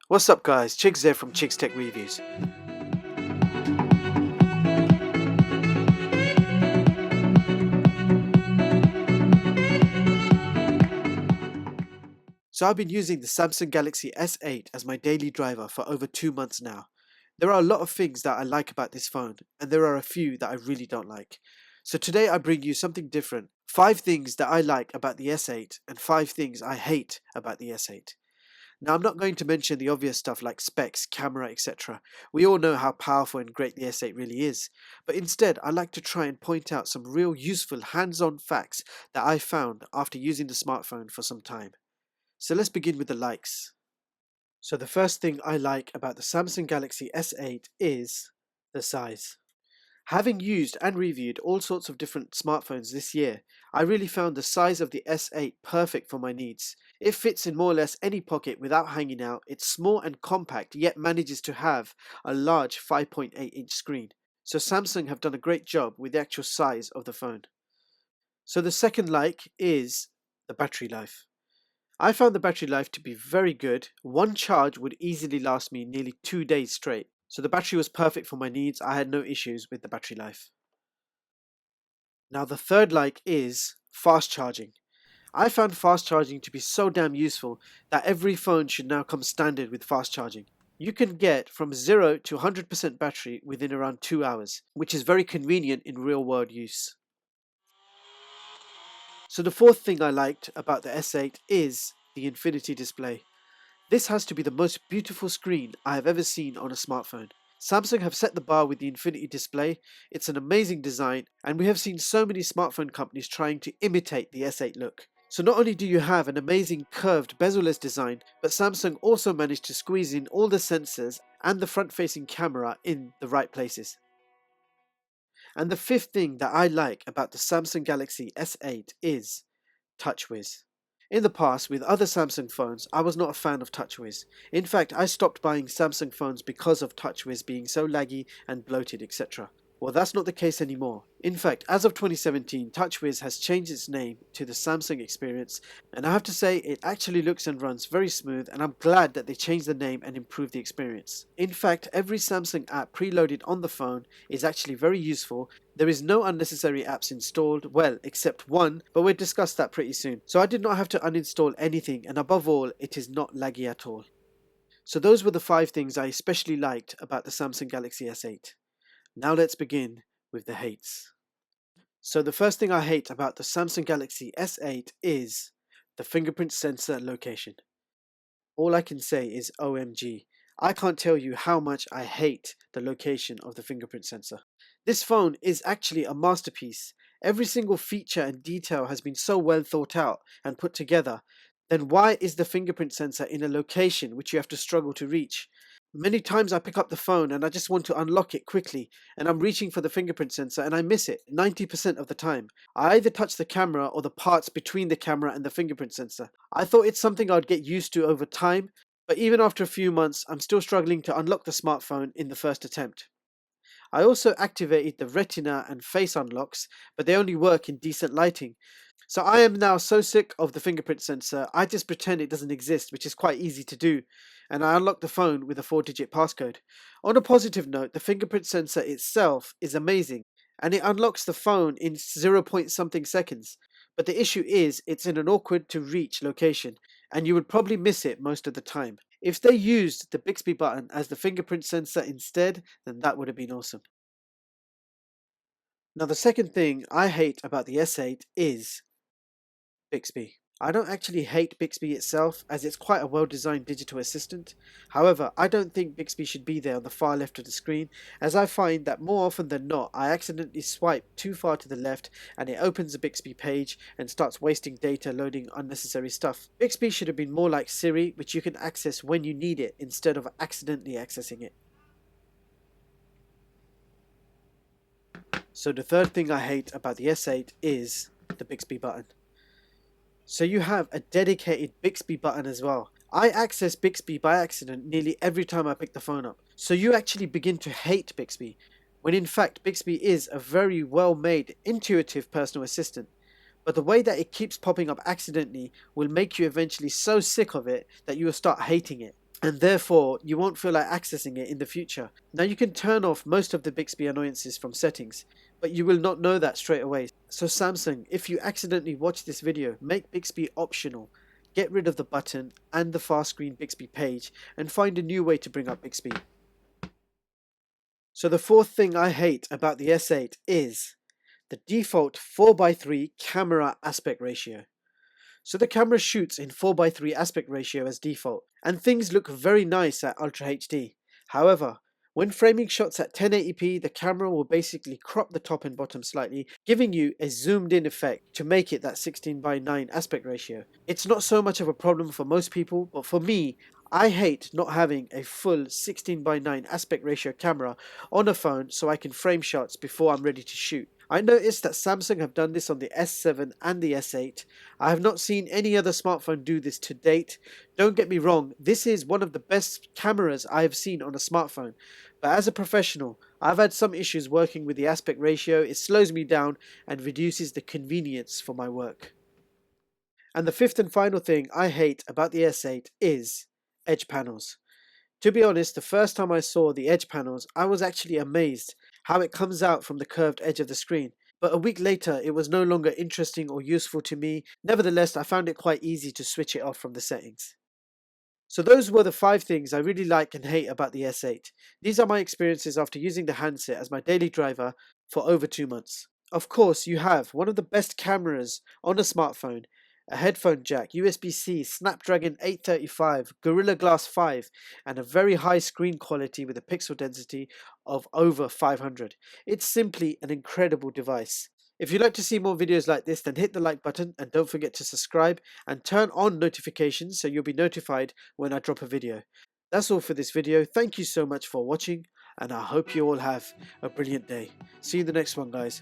What's up guys, Chiggs here from Chiggs Tech Reviews. So I've been using the Samsung Galaxy S8 as my daily driver for over 2 months now. There are a lot of things that I like about this phone, and there are a few that I really don't like. So today I bring you something different, 5 things that I like about the S8 and 5 things I hate about the S8. Now, I'm not going to mention the obvious stuff like specs, camera, etc. We all know how powerful and great the S8 really is. But instead, I like to try and point out some real useful hands-on facts that I found after using the smartphone for some time. So let's begin with the likes. So the first thing I like about the Samsung Galaxy S8 is the size. Having used and reviewed all sorts of different smartphones this year, I really found the size of the S8 perfect for my needs. It fits in more or less any pocket without hanging out, it's small and compact yet manages to have a large 5.8-inch screen. So Samsung have done a great job with the actual size of the phone. So the second like is the battery life. I found the battery life to be very good. One charge would easily last me nearly 2 days straight. So the battery was perfect for my needs. I had no issues with the battery life. Now the third like is fast charging. I found fast charging to be so damn useful that every phone should now come standard with fast charging. You can get from 0 to 100% battery within around 2 hours, which is very convenient in real world use. So the fourth thing I liked about the S8 is the infinity display. This has to be the most beautiful screen I have ever seen on a smartphone. Samsung have set the bar with the infinity display. It's an amazing design, and we have seen so many smartphone companies trying to imitate the S8 look. So not only do you have an amazing curved bezel-less design, but Samsung also managed to squeeze in all the sensors and the front-facing camera in the right places. And the fifth thing that I like about the Samsung Galaxy S8 is TouchWiz. In the past, with other Samsung phones, I was not a fan of TouchWiz. In fact, I stopped buying Samsung phones because of TouchWiz being so laggy and bloated, etc. Well, that's not the case anymore. In fact, as of 2017, TouchWiz has changed its name to the Samsung Experience, and I have to say it actually looks and runs very smooth, and I'm glad that they changed the name and improved the experience. In fact, every Samsung app preloaded on the phone is actually very useful. There is no unnecessary apps installed, well, except one, but we'll discuss that pretty soon. So I did not have to uninstall anything, and above all, it is not laggy at all. So those were the 5 things I especially liked about the Samsung Galaxy S8. Now let's begin with the hates. So the first thing I hate about the Samsung Galaxy S8 is the fingerprint sensor location. All I can say is OMG. I can't tell you how much I hate the location of the fingerprint sensor. This phone is actually a masterpiece. Every single feature and detail has been so well thought out and put together. Then why is the fingerprint sensor in a location which you have to struggle to reach? Many times I pick up the phone and I just want to unlock it quickly, and I'm reaching for the fingerprint sensor and I miss it 90% of the time. I either touch the camera or the parts between the camera and the fingerprint sensor. I thought it's something I'd get used to over time, but even after a few months, I'm still struggling to unlock the smartphone in the first attempt. I also activated the retina and face unlocks, but they only work in decent lighting. So I am now so sick of the fingerprint sensor, I just pretend it doesn't exist, which is quite easy to do, and I unlock the phone with a 4-digit passcode. On a positive note, the fingerprint sensor itself is amazing, and it unlocks the phone in 0 point something seconds. But the issue is, it's in an awkward to reach location, and you would probably miss it most of the time. If they used the BIXBY button as the fingerprint sensor instead, then that would have been awesome. Now the second thing I hate about the S8 is BIXBY. I don't actually hate BIXBY itself, as it's quite a well-designed digital assistant. However, I don't think BIXBY should be there on the far left of the screen, as I find that more often than not I accidentally swipe too far to the left and it opens a BIXBY page and starts wasting data loading unnecessary stuff. BIXBY should have been more like Siri, which you can access when you need it instead of accidentally accessing it. So the third thing I hate about the S8 is the BIXBY button. So you have a dedicated BIXBY button as well. I access BIXBY by accident nearly every time I pick the phone up. So you actually begin to hate BIXBY, when in fact BIXBY is a very well made, intuitive personal assistant. But the way that it keeps popping up accidentally will make you eventually so sick of it that you will start hating it. and therefore you won't feel like accessing it in the future. Now you can turn off most of the BIXBY annoyances from settings, but you will not know that straight away. So Samsung, if you accidentally watch this video, make BIXBY optional. Get rid of the button and the fast screen BIXBY page and find a new way to bring up BIXBY. So the fourth thing I hate about the S8 is the default 4:3 camera aspect ratio. So the camera shoots in 4:3 aspect ratio as default, and things look very nice at Ultra HD. However, when framing shots at 1080p, the camera will basically crop the top and bottom slightly, giving you a zoomed in effect to make it that 16:9 aspect ratio. It's not so much of a problem for most people, but for me, I hate not having a full 16:9 aspect ratio camera on a phone so I can frame shots before I'm ready to shoot. I noticed that Samsung have done this on the S7 and the S8. I have not seen any other smartphone do this to date. Don't get me wrong, this is one of the best cameras I have seen on a smartphone. But as a professional, I've had some issues working with the aspect ratio. It slows me down and reduces the convenience for my work. And the fifth and final thing I hate about the S8 is edge panels. To be honest, the first time I saw the edge panels, I was actually amazed how it comes out from the curved edge of the screen. But a week later, it was no longer interesting or useful to me. Nevertheless, I found it quite easy to switch it off from the settings. So those were the 5 things I really like and hate about the S8. These are my experiences after using the handset as my daily driver for over 2 months. Of course, you have one of the best cameras on a smartphone, a headphone jack, USB-C, Snapdragon 835, Gorilla Glass 5, and a very high screen quality with a pixel density of over 500. It's simply an incredible device. If you'd like to see more videos like this, then hit the like button and don't forget to subscribe and turn on notifications so you'll be notified when I drop a video. That's all for this video. Thank you so much for watching, and I hope you all have a brilliant day. See you in the next one, guys.